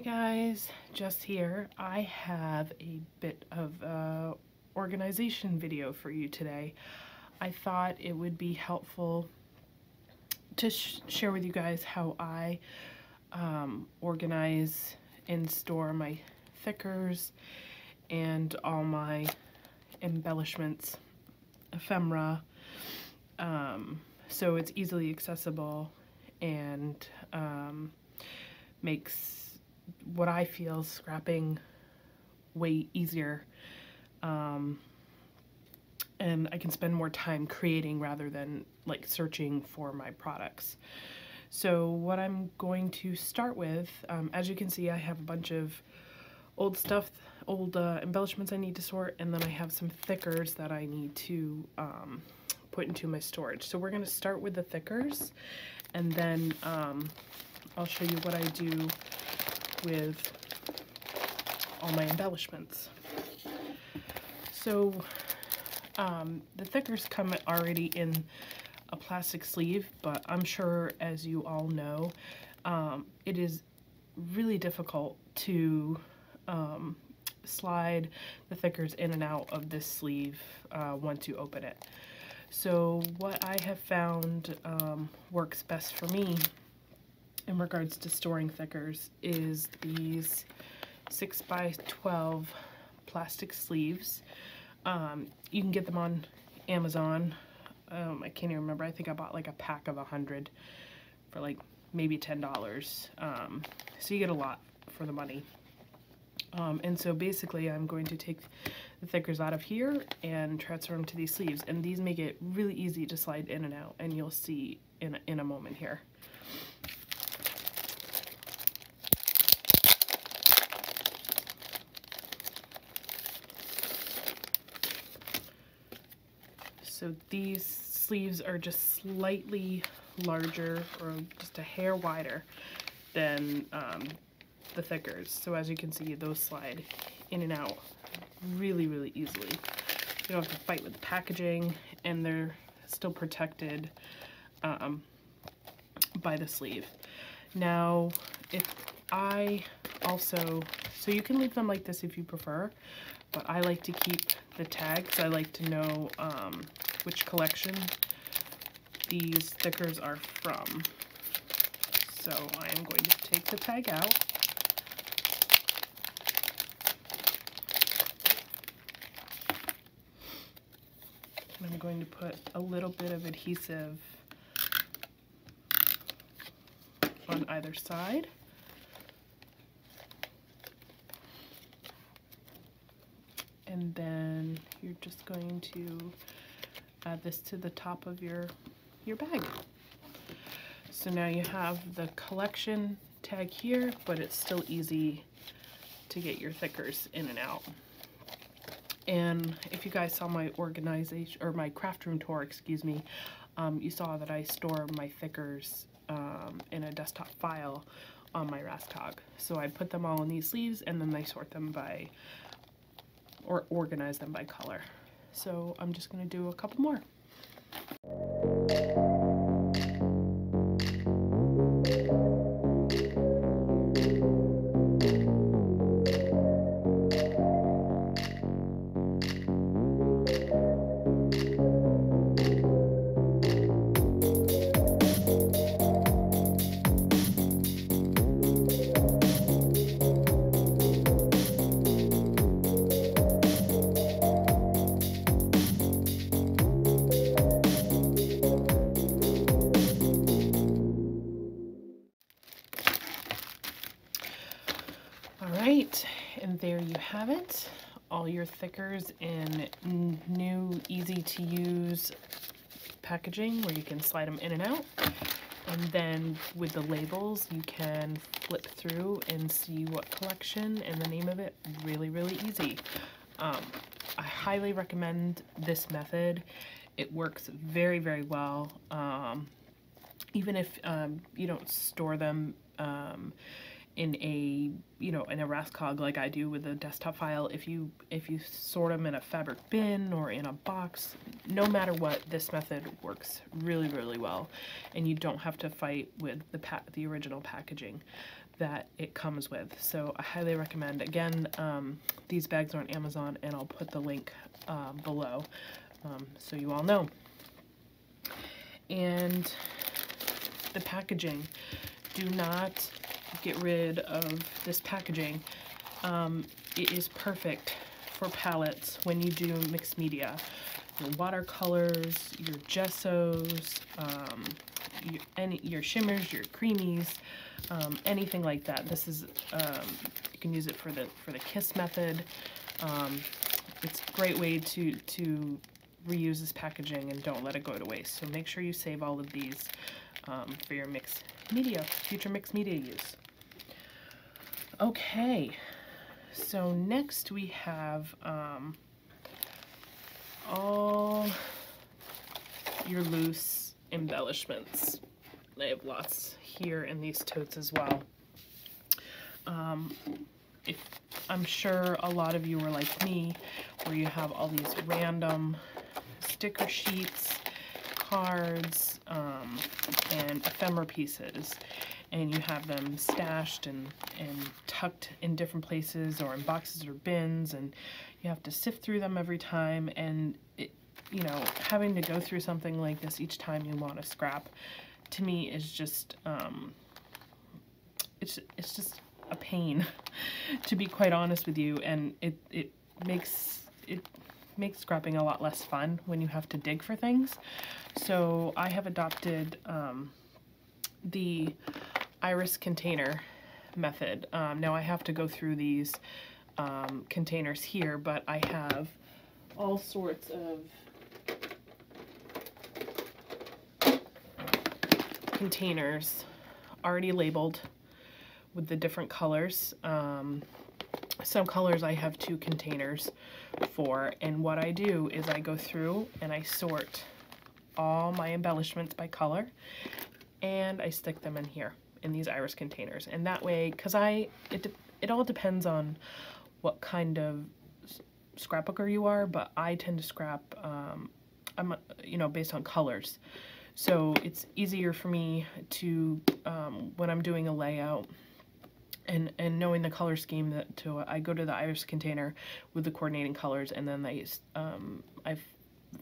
Guys, Jess here. I have a bit of organization video for you today. I thought it would be helpful to share with you guys how I organize and store my thickers and all my embellishments, ephemera, so it's easily accessible and makes what I feel scrapping way easier, and I can spend more time creating rather than like searching for my products. So what I'm going to start with, as you can see, I have a bunch of old stuff, old embellishments I need to sort, and then I have some thickers that I need to put into my storage. So we're going to start with the thickers, and then I'll show you what I do with all my embellishments. So the thickers come already in a plastic sleeve, but I'm sure, as you all know, it is really difficult to slide the thickers in and out of this sleeve once you open it. So what I have found works best for me in regards to storing thickers is these 6x12 plastic sleeves. You can get them on Amazon. I can't even remember. I think I bought like a pack of 100 for like maybe $10. So you get a lot for the money. And so basically I'm going to take the thickers out of here and transfer them to these sleeves, and these make it really easy to slide in and out, and you'll see in a moment here. So these sleeves are just slightly larger, or just a hair wider than the thickers. So as you can see, those slide in and out really, really easily. You don't have to fight with the packaging, and they're still protected by the sleeve. Now, so you can leave them like this if you prefer, but I like to keep the tags. I like to know which collection these thickers are from. So I am going to take the tag out. I'm going to put a little bit of adhesive on either side. And then you're just going to add this to the top of your bag. So now you have the collection tag here, but it's still easy to get your thickers in and out. And if you guys saw my organization, or my craft room tour, excuse me, you saw that I store my thickers in a desktop file on my Rascog. So I put them all in these sleeves, and then I sort them by, or organize them by color. So I'm just going to do a couple more. Alright, and there you have it. All your thickers in new, easy to use packaging where you can slide them in and out. And then with the labels, you can flip through and see what collection and the name of it. Really, really easy. I highly recommend this method. It works very, very well. Even if you don't store them in a Rascog like I do with a desktop file, if you sort them in a fabric bin or in a box, no matter what, this method works really, really well, and you don't have to fight with the original packaging. that it comes with. So I highly recommend. Again, these bags are on Amazon, and I'll put the link below so you all know. And the packaging. Do not get rid of this packaging. It is perfect for palettes when you do mixed media. Your watercolors, your gessos, your shimmers, your creamies, anything like that. This is you can use it for the kiss method. It's a great way to reuse this packaging and don't let it go to waste. So make sure you save all of these for your mixed media, future mixed media use. Okay, so next we have all your loose embellishments. I have lots here in these totes as well. I'm sure a lot of you are like me, where you have all these random sticker sheets, cards, and ephemera pieces, and you have them stashed and tucked in different places or in boxes or bins, and you have to sift through them every time, and you know, having to go through something like this each time you want to scrap, to me is just it's just a pain, to be quite honest with you, and it makes scrapping a lot less fun when you have to dig for things. So I have adopted the iris container method. Now I have to go through these containers here, but I have all sorts of containers already labeled with the different colors. Some colors I have 2 containers for, and what I do is I go through and I sort all my embellishments by color, and I stick them in here in these iris containers. And that way, because it all depends on what kind of scrapbooker you are, but I tend to scrap based on colors. So it's easier for me to when I'm doing a layout and knowing the color scheme, I go to the iris container with the coordinating colors, and then I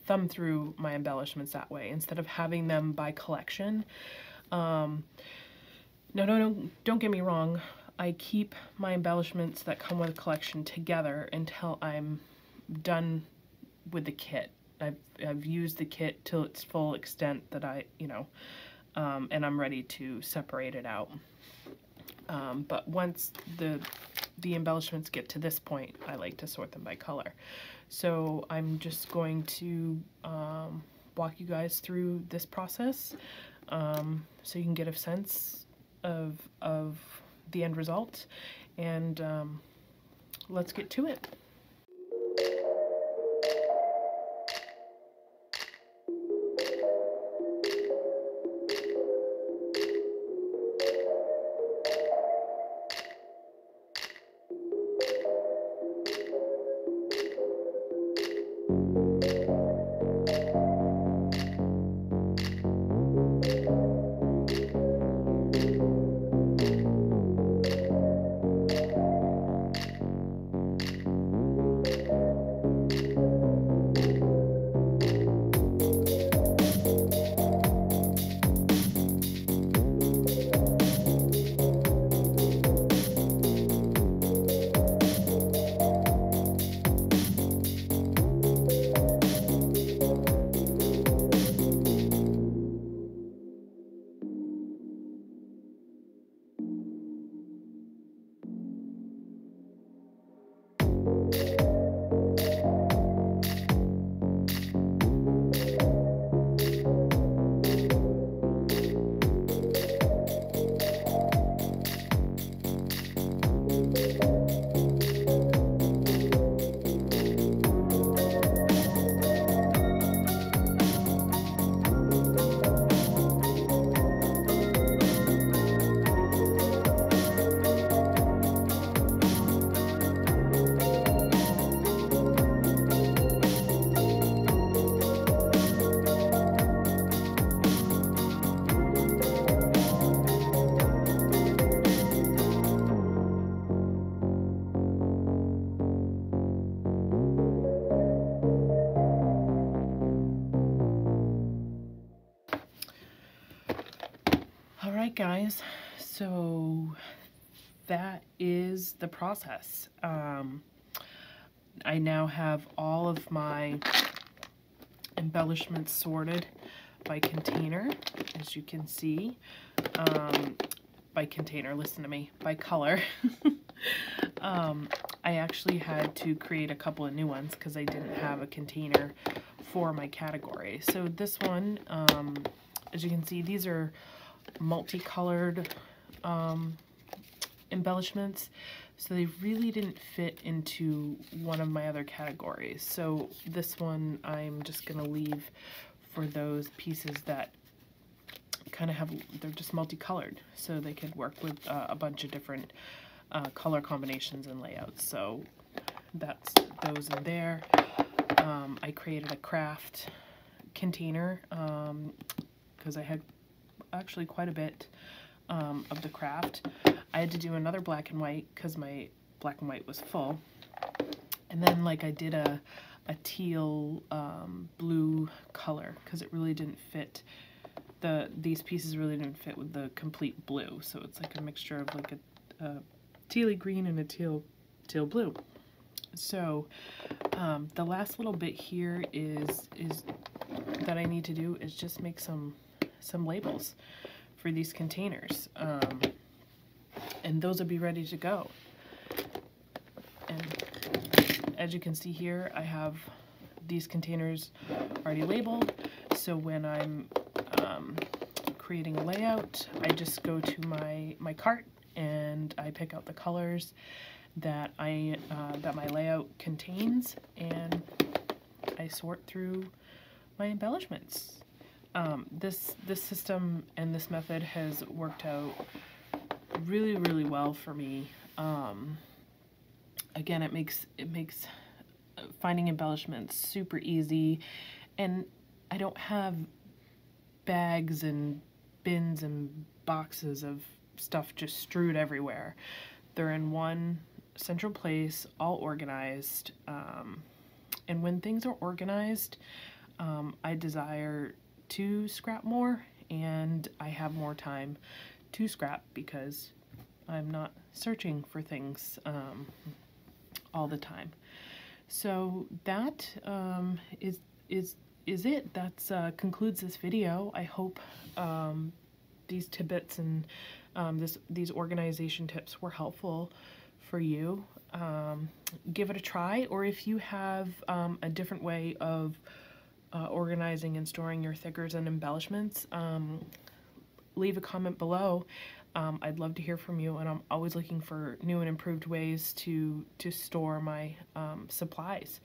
thumb through my embellishments that way instead of having them by collection. No, don't get me wrong. I keep my embellishments that come with a collection together until I'm done with the kit. I've used the kit till its full extent that and I'm ready to separate it out. But once the embellishments get to this point, I like to sort them by color. So I'm just going to walk you guys through this process so you can get a sense of the end result, and let's get to it. Alright guys, so that is the process. I now have all of my embellishments sorted by container, as you can see. By container, listen to me, by color. I actually had to create a couple of new ones because I didn't have a container for my category. So this one, as you can see, these are multicolored embellishments, so they really didn't fit into one of my other categories. So this one I'm just gonna leave for those pieces that kind of have, they're just multicolored, so they could work with a bunch of different color combinations and layouts. So that's those in there. I created a craft container because I had actually quite a bit of the craft. I had to do another black and white because my black and white was full. And then like I did a teal blue color because it really didn't fit. These pieces really didn't fit with the complete blue. So it's like a mixture of like a tealy green and a teal blue. So the last little bit here is that I need to do is just make some labels for these containers, and those will be ready to go. And as you can see here, I have these containers already labeled, so when I'm creating a layout, I just go to my cart and I pick out the colors that that my layout contains, and I sort through my embellishments. This system and this method has worked out really well for me. Again, it makes finding embellishments super easy, and I don't have bags and bins and boxes of stuff just strewed everywhere. They're in one central place, all organized, and when things are organized, I desire to scrap more, and I have more time to scrap because I'm not searching for things all the time. So that is it. That's concludes this video. I hope these tidbits and these organization tips were helpful for you. Give it a try, or if you have a different way of organizing and storing your thickers and embellishments, leave a comment below. I'd love to hear from you, and I'm always looking for new and improved ways to store my supplies.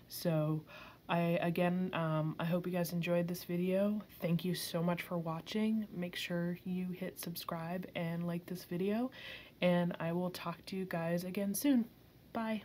So again, I hope you guys enjoyed this video. Thank you so much for watching. Make sure you hit subscribe and like this video, and I will talk to you guys again soon. Bye.